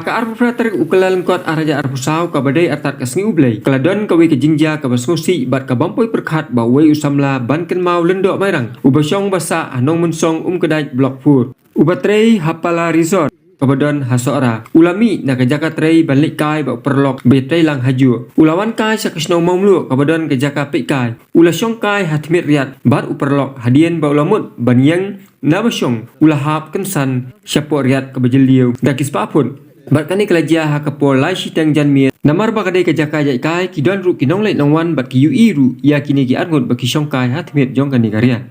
Haka arbu prater ukalan kot araja arbu sau kabadai artat kasngi ublai. Kaladon kawi ke jingja kabasmusi bat kabampoi perkat bawai usamla banken mau lendok mairang. Ubasyong basa anong mensong kedai blok pur. Ubatrei hapala resort. Kabadon hasora. Ulami nak kejaka trei balik kai bak perlok betrei lang haju. Ulawan kai sakisno maumlu kabadon kejaka pik kai. Ulasyong kai hatmit riat bar uperlok hadien ba ulamut banyang nabasyong ulahap kensan syapo riat kabajeliu dakis papun. Bat kani kelajia hakapol lai sitang janmir. Namar bakadai kejaka jai kai kidon ru kinong lait nongwan bat ki ui ru ia kini ki arngut baki syong kai hatmit jong kani karya.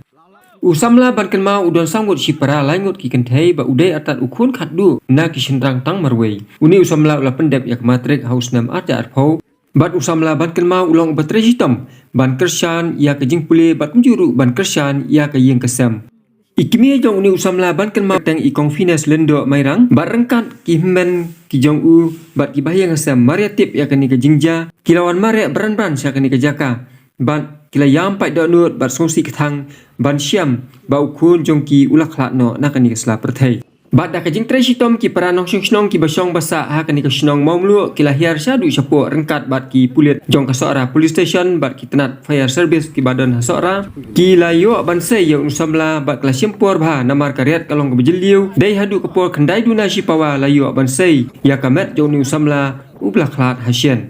Usamla bankan mau udon sanggut sipara langut ki kentai ba udai atat ukun khatdu na ki sendrang tang marwei. Uni usamla ula pendep yak matrik haus nam arja arpau. Bat usamla bankan mau ulong batre hitam ban kersan ya kejing pule bat menjuru ban kersan ya ke yeng kesam. Ikimi jong uni usamla bankan mau teng ikong finas lendo mairang bat rengkat ki men ki jong u bat ki bahyang kesam maria tip ya kani ke jingja kilawan maria beran-beran sia kani ke jaka. Ban kila yang pai dok nut bat songsi ketang ban siam bau kun jongki ulak khlak no nakani kesla perthai. Bat dak jing tre sitom ki paranong snong ki basong basa ha kani ke snong maumlu kila hiar syadu syapo rengkat bat ki pulit jong kasora police station bat ki tenat fire service ki badan hasora ki layo ban sei yo usamla bat kala simpor bha namar karyat kalong ke bejeliu dai hadu kepor kendai duna sipawa layo ban sei ya kamet jong ni usamla ublah khlak hasien.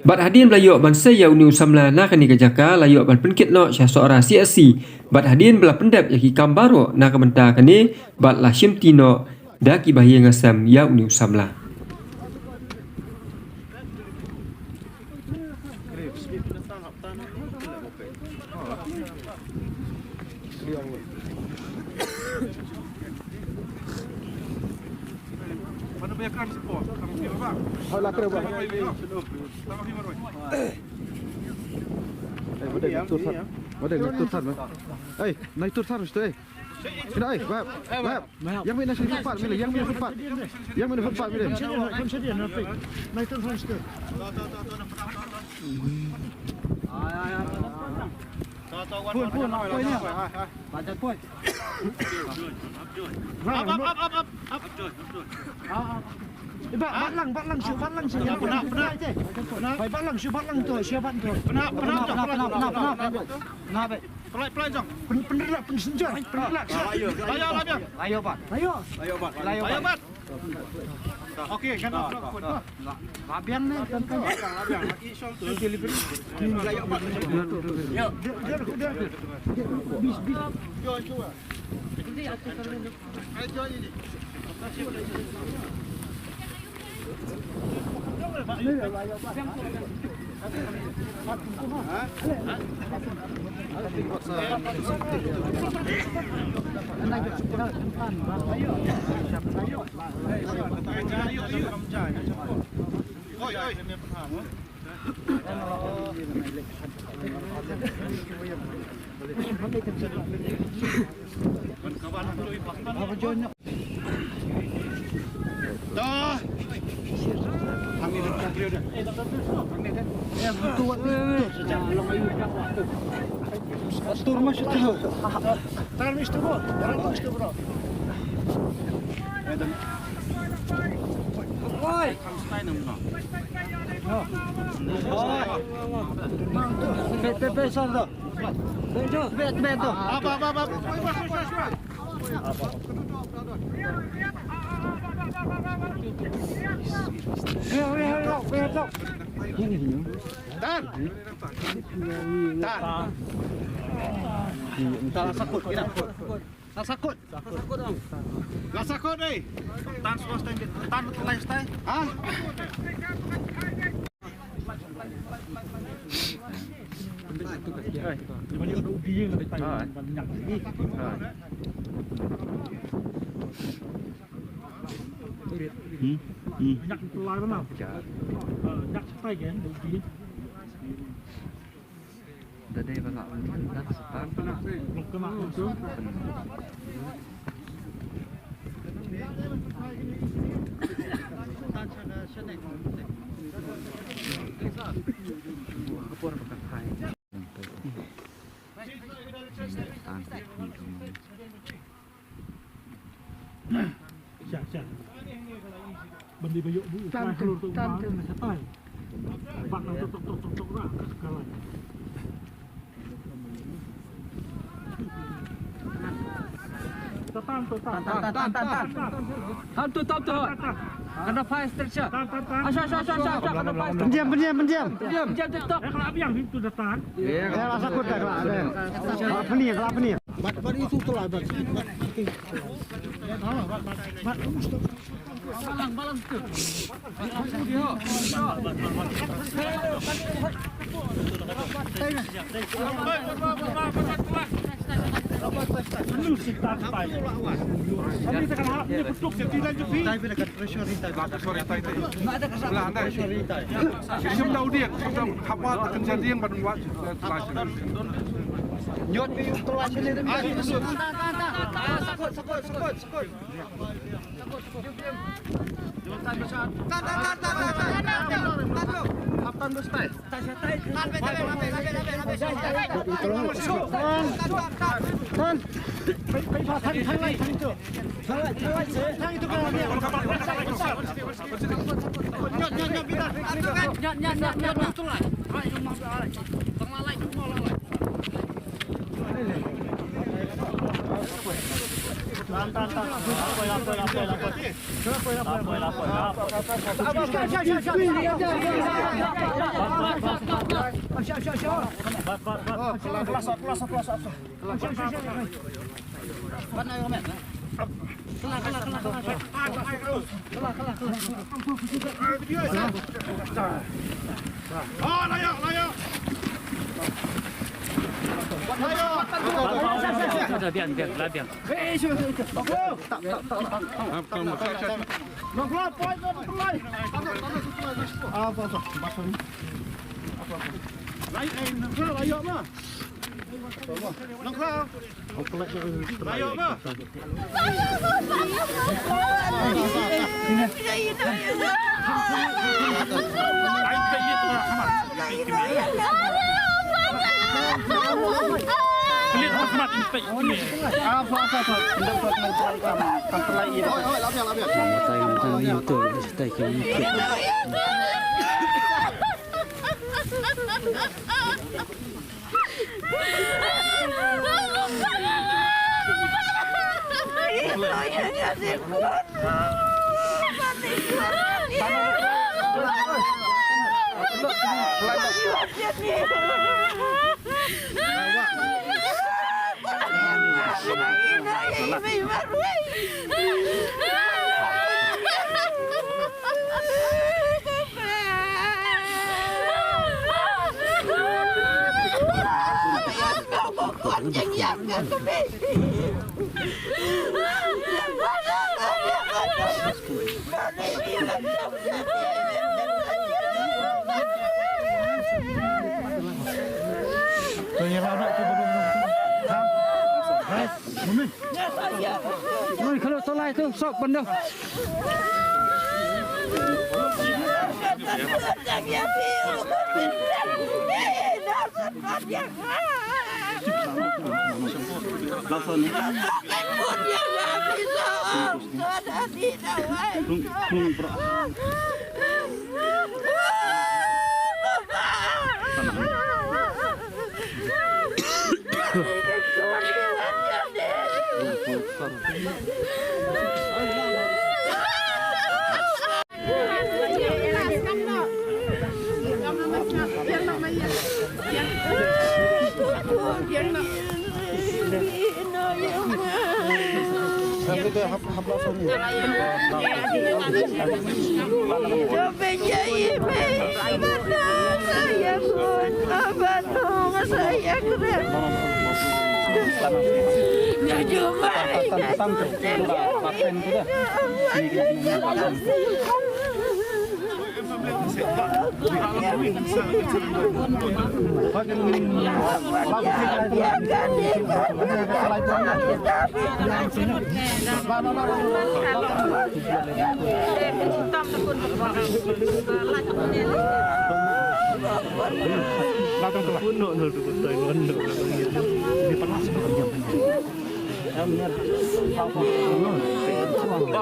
Bat hadin belayo ban saya uni usamla na kani kejaka layo ban penkit no sya seorang CSC. Bat hadin bela pendap yaki kambaro na kamenta kani bat la shimtino daki bahia ngasam ya uni usamla. Hala kere ba. Ada tursan ba? Ai, naik tursan mesti. Kena ai, bab. Yang mana sini cepat mila, yang mana cepat. Yang mana cepat mila. Kan sedia naik. Naik tursan mesti. Pun, poinnya. Baca poin. Up. Bat lang siu yang pernah je. Bat lang tu, siapa tu? Pernah. Pelai jong. Penderak pensenja. Penderak. Layo bat. Okey, kan. Labian ni kan. Labian. Isyong tu delivery. Layo bat. Yo, dia. Bis. Yo. Ayo ni. Turma şu tu. Tangan mesti bro. Tangan mesti bro. Oi, kamu stay nang no. Pe sando. Bejo, beto. Apa. Beto. Tan. Tak sakut kita. Tak sakut dong. Tak sakut deh. Tan swasta tan lifestyle. Ah. Banyak ubi yang banyak lagi. Banyak pelai mana? Banyak cepai kan ubi. Tadi balak nak sepan. Kemak itu. Apa orang pakai hai? Siap. Bandi bayuk bu, keluar tu bang, setai. Bang tok lah sekarang. Tan. Hantu top tu. Kena fire structure. Asya. Pendiam. Diam stop. Kalau apa yang itu datang? Rasa takut tak lah. Apa ni? Bat itu tu lah bat. Balang tu. Penuh kita tai. Kami tekan harap ni betul jadi lagi fi. Tai bila kat pressure ni tai. Pressure tai. Tak ada kasar. Lah anda. Sim dau dia, sim hapa tekan jadian ban wat. Nyot ni tu lah sini dah. Sakut. Tan bos tai. Biar. Pelit hormat inspek. Kalau tolak tu sok benda.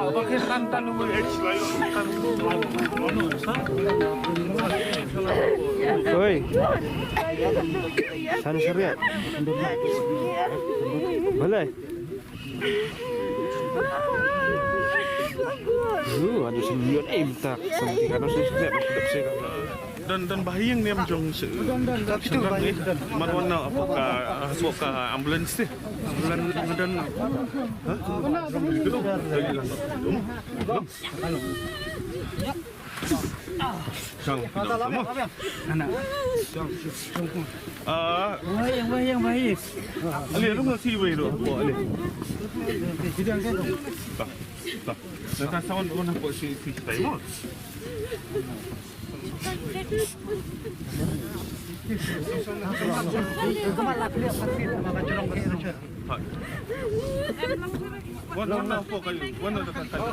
Bakit tan nomor H layo tan Oi. Sana seriat. Boleh. Ada sembilan minta something karena saya dan bahayang ni macam tapi tu mana apakah suka ambulans ni ambulans dan Sang Bahaya. Ali lu ngasih wei tu apa Ali tak dah sound orang apa si time Warna apa kayu? Warna dekat kayu.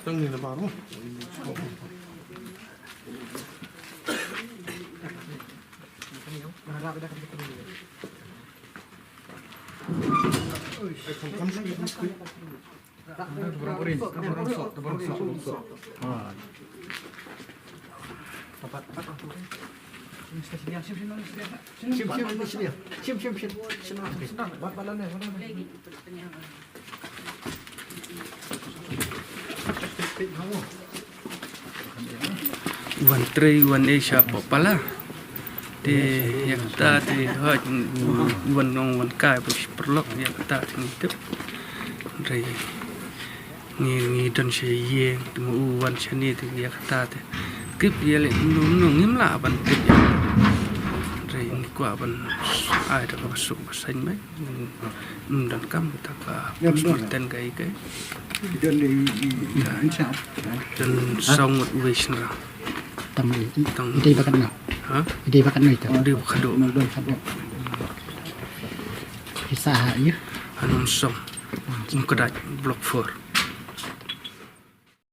Tang ni na baru. Wan Tri Wan Asia pala di yakta di haj wan nong wan kai perlok yakta itu dari ni dan saya temu wan sini tu yakta tu kip dia le nung ngim la ban kip ya dari ni kuah ban ai dah masuk masan mai dan kam kita ka dan kai dan song wisna Hindi ba kanyo? ha Hindi ba kanyo ito? di kado Doon sa doon. Isa yun. anong song kedai blok 4